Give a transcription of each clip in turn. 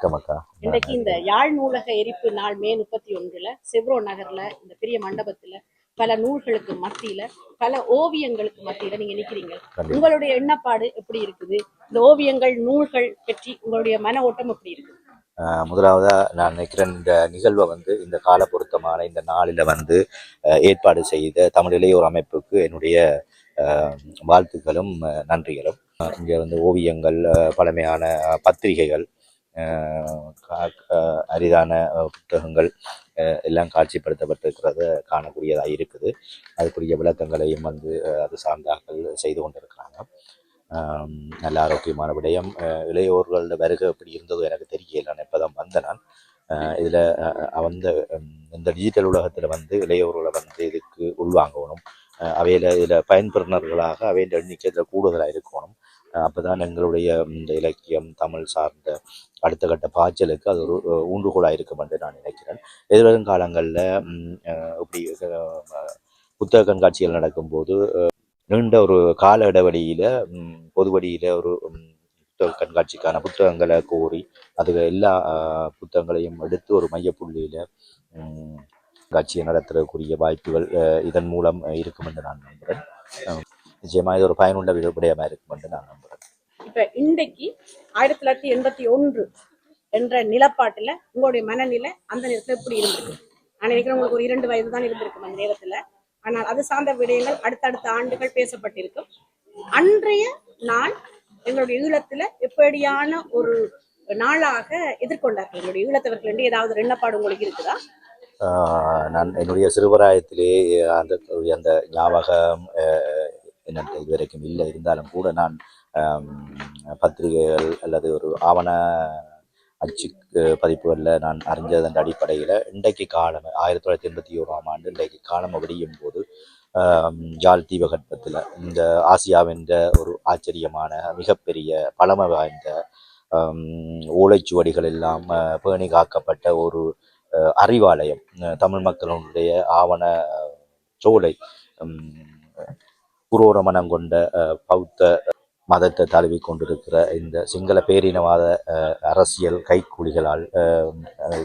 வணக்கம் அக்கா. இன்றைக்கு இந்த யாழ் நூலக எரிப்பு நாள் மே 31 செவ்ரோ நகர்ல இந்த பெரிய மண்டபத்துல பல நூல்களுக்கு மத்தியில பல ஓவியங்களுக்கு மத்தியில நீங்க நிக்கிறீங்க. உங்களுடைய எண்ணப்பாடு எப்படி இருக்குது? இந்த ஓவியங்கள் நூல்கள் பற்றி உங்களுடைய மன ஓட்டம் எப்படி இருக்கு? முதலாவதா நான் நினைக்கிறேன், இந்த நிகழ்வை இந்த கால பொருத்தமான இந்த நாளில் ஏற்பாடு செய்த தமிழ் இளையோர் அமைப்புக்கு என்னுடைய வாழ்த்துக்களும் நன்றிகளும். இங்கே ஓவியங்கள், பழமையான பத்திரிகைகள், அரிதான புத்தகங்கள் எல்லாம் காட்சிப்படுத்தப்பட்டிருக்கிறத காணக்கூடியதாக இருக்குது. அதுக்குரிய விளக்கங்களையும் அது சார்ந்தாக்கள் செய்து கொண்டிருக்கிறாங்க. நல்ல ஆரோக்கியமான விடயம். இளையோர்களோட வருகை எப்படி இருந்ததோ எனக்கு தெரியல. நான் இப்போ தான் வந்தேன். நான் இதில் இந்த டிஜிட்டல் உலகத்தில் இளையோர்களை இதுக்கு உள்வாங்கணும். அவையில் இதில் பயன்பெறுநர்களாக அவையின் எண்ணிக்கை இதில் கூடுதலாக இருக்கணும். அப்போ தான் எங்களுடைய இந்த இலக்கியம் தமிழ் சார்ந்த அடுத்த கட்ட பாய்ச்சலுக்கு அது ஒரு ஊன்றுகோலாக இருக்கும் என்று நான் நினைக்கிறேன். எதிர்வரும் காலங்களில் இப்படி புத்தக கண்காட்சிகள் நடக்கும்போது நீண்ட ஒரு கால இடைவெளியில் பொதுவழியில் ஒரு புத்தக கண்காட்சிக்கான புத்தகங்களை கோரி அது எல்லா புத்தகங்களையும் எடுத்து ஒரு மையப்புள்ளியில் காட்சியை நடத்துறதுக்குரிய வாய்ப்புகள் இதன் மூலம் இருக்கும் என்று நான் நம்புகிறேன். நிச்சயமாக இது ஒரு பயனுள்ள விடயமாக இருக்கும் என்று நான் நம்புகிறேன். இப்போ இன்றைக்கு 1981 என்ற நிலப்பாட்டில் உங்களுடைய மனநிலை அந்த நேரத்தில் எப்படி இருந்திருக்கு? நான் நினைக்கிறேன் உங்களுக்கு ஒரு 2 வயது தான் இருந்திருக்கும் அந்த நேரத்தில். ஆனால் அது சார்ந்த விடயங்கள் அடுத்தடுத்த ஆண்டுகள் பேசப்பட்டிருக்கும். அன்றைய நாள் எங்களுடைய ஈழத்துல எப்படியான ஒரு நாளாக எதிர்கொண்டார்கள் எங்களுடைய ஈழத்தவர்கள் என்று ஏதாவது எண்ணப்பாடு உங்களுக்கு இருக்குதா? நான் என்னுடைய சிறுவராயத்திலே அந்த ஞாபகம் என்னென்று இதுவரைக்கும் இல்லை. இருந்தாலும் கூட நான் பத்திரிகைகள் அல்லது ஒரு ஆவண அச்சு பதிப்புகளில் நான் அறிஞ்சதன் அடிப்படையில் இன்றைக்கு காலம் 1981ஆம் ஆண்டு இன்றைக்கு காலம் விடியும் போது ஜாழ் தீபகற்பத்தில் இந்த ஆசியாவின் ஒரு ஆச்சரியமான மிகப்பெரிய பழமை வாய்ந்த ஓலைச்சுவடிகள் எல்லாம் பேணி காக்கப்பட்ட ஒரு அறிவாலயம், தமிழ் மக்களுடைய ஆவண சோலை, புரோரமணம் கொண்ட பௌத்த மதத்தை தழுவி கொண்டிருக்கிற இந்த சிங்கள பேரினவாத அரசியல் கைக்கூலிகளால்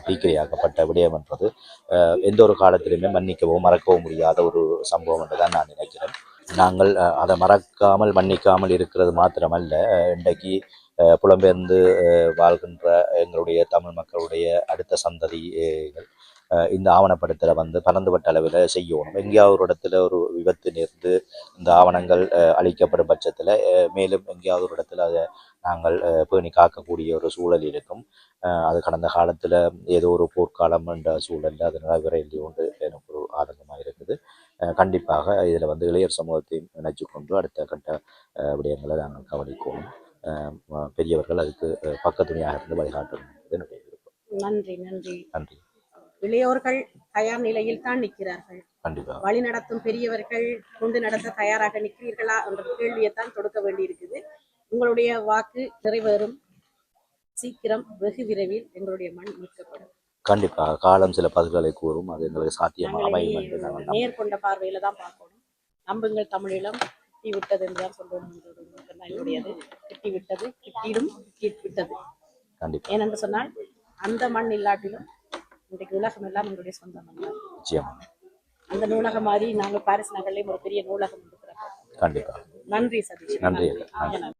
தீக்கிரையாக்கப்பட்ட விடயம் என்பது எந்த ஒரு காலத்திலுமே மன்னிக்கவோ மறக்கவோ முடியாத ஒரு சம்பவம் என்று தான் நான் நினைக்கிறேன். நாங்கள் அதை மறக்காமல் மன்னிக்காமல் இருக்கிறது மாத்திரமல்ல, இன்றைக்கு புலம்பெயர்ந்து வாழ்கின்ற எங்களுடைய தமிழ் மக்களுடைய அடுத்த சந்ததிகள் இந்த ஆவணப்படத்தில் பரந்துபட்ட அளவில் செய்யணும். எங்கேயாவது ஒரு இடத்துல ஒரு விபத்து நேர்ந்து இந்த ஆவணங்கள் அளிக்கப்படும் பட்சத்தில் மேலும் எங்கேயாவது ஒரு இடத்துல அதை நாங்கள் பேணி காக்கக்கூடிய ஒரு சூழல் இருக்கும். அது கடந்த காலத்தில் ஏதோ ஒரு போர்க்காலம் என்ற சூழலில் அது நிறைவேறி கொண்டு எனக்கு ஒரு ஆதங்கமாக இருக்குது. கண்டிப்பாக இதில் இளையர் சமூகத்தை நினைச்சு கொண்டு அடுத்த கட்ட விடயங்களை நாங்கள் கவனிக்கணும். பெரியவர்கள் அதுக்கு பக்கத்துணையாக இருந்து வழிகாட்டணும். என்னுடைய விருப்பம். நன்றி நன்றி நன்றி. இளையோர்கள் தயார் நிலையில் தான் நிற்கிறார்கள். கண்டிப்பாக வழி நடத்தும் பெரியவர்கள் கொண்டு நடத்த தயாராக நிற்கிறீர்களா என்ற கேள்வியைத்தான் தொடுக்க வேண்டி இருக்குது. உங்களுடைய வாக்கு நிறைவேறும். சீக்கிரம் வெகு விரைவில் எங்களுடைய மண் மீட்கப்படும். கண்டிப்பாக காலம் சில பதில்களை கூறும். அது எங்களுக்கு சாத்தியமாக அமையும் என்று நேர்கொண்ட பார்வையில தான் பார்க்கணும். நம்புங்கள் தமிழீழம் கிட்டி விட்டது என்றுதான் சொல்லணும். என்னுடையது கிட்டி விட்டது, கிட்டிடும் விட்டது. கண்டிப்பாக. ஏனென்று சொன்னால் அந்த மண் இல்லாட்டிலும் இன்றைக்கு உலகம் எல்லாம் எங்களுடைய சொந்த மண். நிச்சயமாக அந்த நூலகம் மாதிரி நாங்கள் பாரிஸ் நகர்லையும் ஒரு பெரிய நூலகம் இருக்கிறோம். கண்டிப்பாக. நன்றி சதீஷ். நன்றி.